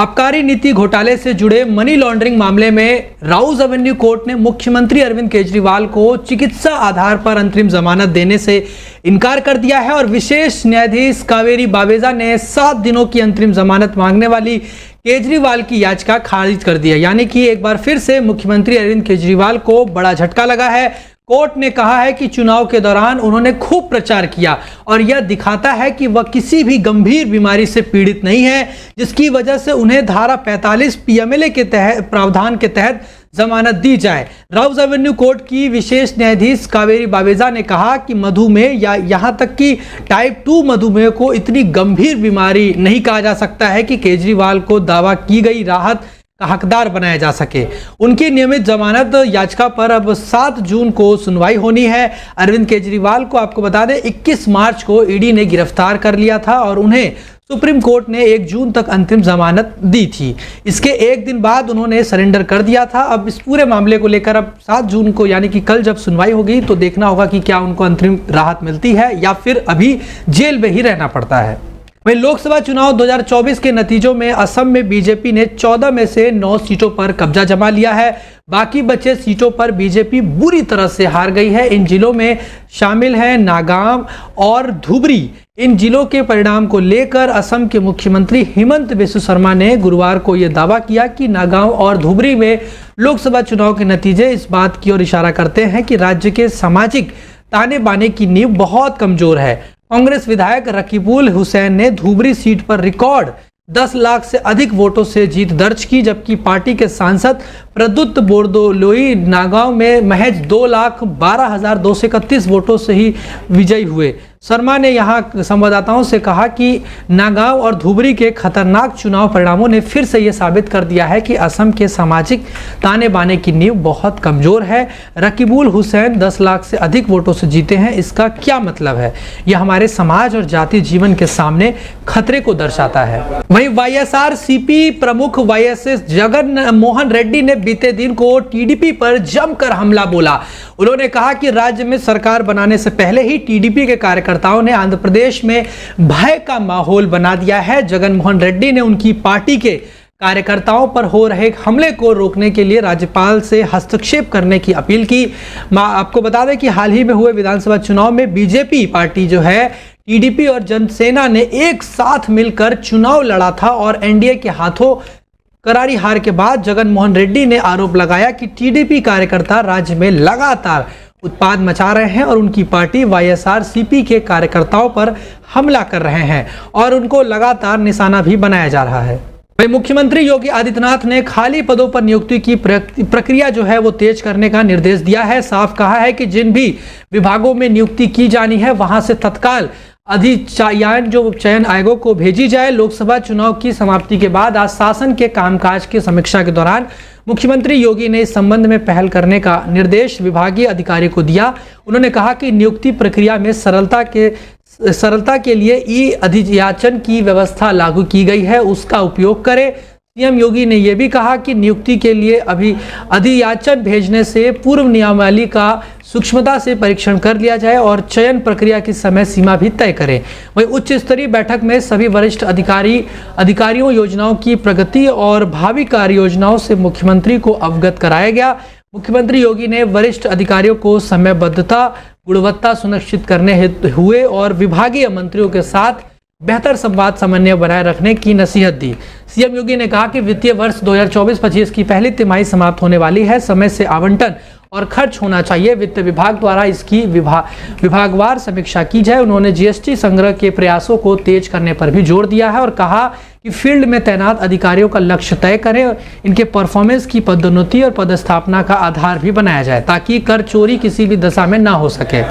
आबकारी नीति घोटाले से जुड़े मनी लॉन्ड्रिंग मामले में राउज एवेन्यू कोर्ट ने मुख्यमंत्री अरविंद केजरीवाल को चिकित्सा आधार पर अंतरिम जमानत देने से इनकार कर दिया है और विशेष न्यायाधीश कावेरी बावेजा ने 7 दिनों की अंतरिम जमानत मांगने वाली केजरीवाल की याचिका खारिज कर दी है। यानी कि एक बार फिर से मुख्यमंत्री अरविंद केजरीवाल को बड़ा झटका लगा है। कोर्ट ने कहा है कि चुनाव के दौरान उन्होंने खूब प्रचार किया और यह दिखाता है कि वह किसी भी गंभीर बीमारी से पीड़ित नहीं है, जिसकी वजह से उन्हें धारा 45 पीएमएलए के तहत प्रावधान के तहत जमानत दी जाए। राउज एवेन्यू कोर्ट की विशेष न्यायाधीश कावेरी बावेजा ने कहा कि मधुमेह या यहां तक कि टाइप 2 मधुमेह को इतनी गंभीर बीमारी नहीं कहा जा सकता है कि केजरीवाल को दावा की गई राहत का हकदार बनाया जा सके। उनकी नियमित जमानत याचिका पर अब 7 जून को सुनवाई होनी है। अरविंद केजरीवाल को आपको बता दें 21 मार्च को ईडी ने गिरफ्तार कर लिया था और उन्हें सुप्रीम कोर्ट ने 1 जून तक अंतिम जमानत दी थी। इसके एक दिन बाद उन्होंने सरेंडर कर दिया था। अब इस पूरे मामले को लेकर अब 7 जून को यानी कि कल जब सुनवाई होगी तो देखना होगा कि क्या उनको अंतरिम राहत मिलती है या फिर अभी जेल में ही रहना पड़ता है। वहीं लोकसभा चुनाव 2024 के नतीजों में असम में बीजेपी ने 14 में से 9 सीटों पर कब्जा जमा लिया है। बाकी बचे सीटों पर बीजेपी बुरी तरह से हार गई है। इन जिलों में शामिल हैं नागांव और धुबरी। इन जिलों के परिणाम को लेकर असम के मुख्यमंत्री हिमंत बिस्वा शर्मा ने गुरुवार को यह दावा किया कि नागांव और धुबरी में लोकसभा चुनाव के नतीजे इस बात की ओर इशारा करते हैं कि राज्य के सामाजिक ताने बाने की नींव बहुत कमजोर है। कांग्रेस विधायक रकीबुल हुसैन ने धुबरी सीट पर रिकॉर्ड 10 लाख से अधिक वोटों से जीत दर्ज की, जबकि पार्टी के सांसद प्रद्युत बोरदोलोई नागांव में महज 2,12,231 वोटों से ही विजयी हुए। शर्मा ने यहां संवाददाताओं से कहा कि नागांव और धुबरी के खतरनाक चुनाव परिणामों ने फिर से यह साबित कर दिया है कि असम के सामाजिक ताने बाने की नींव बहुत कमजोर है। रकीबुल हुसैन 10 लाख से अधिक वोटों से जीते हैं, इसका क्या मतलब है? यह हमारे समाज और जातीय जीवन के सामने खतरे को दर्शाता है। वहीं वाईएसआरसीपी प्रमुख वाईएस जगन मोहन रेड्डी ने बीते दिन को टीडीपी पर जमकर हमला बोला। उन्होंने कहा कि राज्य में सरकार बनाने से पहले ही टीडीपी के कार्यकर्ताओं ने आंध्र प्रदेश में भय का माहौल बना दिया है। जगन मोहन रेड्डी ने उनकी पार्टी के कार्यकर्ताओं पर हो रहे हमले को रोकने के लिए राज्यपाल से हस्तक्षेप करने की अपील की। आपको बता दें कि हाल ही में हुए विधानसभा चुनाव में बीजेपी पार्टी जो है टीडीपी और जनसेना ने एक साथ मिलकर चुनाव लड़ा था और एनडीए के हाथों करारी हार के बाद जगन मोहन रेड्डी ने आरोप लगाया कि टीडीपी कार्यकर्ता राज्य में लगातार उत्पाद मचा रहे हैं और उनकी पार्टी वाईएसआरसीपी के कार्यकर्ताओं पर हमला कर रहे हैं और उनको लगातार निशाना भी बनाया जा रहा है। वहीं मुख्यमंत्री योगी आदित्यनाथ ने खाली पदों पर नियुक्ति की प्रक्रिया जो है वो तेज करने का निर्देश दिया है। साफ कहा है कि जिन भी विभागों में नियुक्ति की जानी है वहां से तत्काल अधिचयन जो चयन आयोगों को भेजी जाए। लोकसभा चुनाव की समाप्ति के बाद आज शासन के कामकाज की समीक्षा के दौरान मुख्यमंत्री योगी ने इस संबंध में पहल करने का निर्देश विभागीय अधिकारी को दिया। उन्होंने कहा कि नियुक्ति प्रक्रिया में सरलता के लिए ई अधियाचन की व्यवस्था लागू की गई है, उसका उपयोग करें। सीएम योगी ने यह भी कहा कि नियुक्ति के लिए अभी अधियाचन भेजने से पूर्व नियमावली का सूक्ष्मता से परीक्षण कर लिया जाए और चयन प्रक्रिया की समय सीमा भी तय करें। वहीं उच्च स्तरीय बैठक में सभी वरिष्ठ अधिकारियों योजनाओं की प्रगति और भावी कार्य योजनाओं से मुख्यमंत्री को अवगत कराया गया। मुख्यमंत्री योगी ने वरिष्ठ अधिकारियों को समयबद्धता गुणवत्ता सुनिश्चित करने हुए और विभागीय मंत्रियों के साथ बेहतर संवाद समन्वय बनाए रखने की नसीहत दी। सीएम योगी ने कहा कि वित्तीय वर्ष 2024-25 की पहली तिमाही समाप्त होने वाली है, समय से आवंटन और खर्च होना चाहिए। वित्त विभाग द्वारा इसकी विभागवार समीक्षा की जाए। उन्होंने जीएसटी संग्रह के प्रयासों को तेज करने पर भी जोर दिया है और कहा कि फील्ड में तैनात अधिकारियों का लक्ष्य तय करें, इनके परफॉर्मेंस की पदोन्नति और पदस्थापना का आधार भी बनाया जाए ताकि कर चोरी किसी भी दशा में ना हो सके।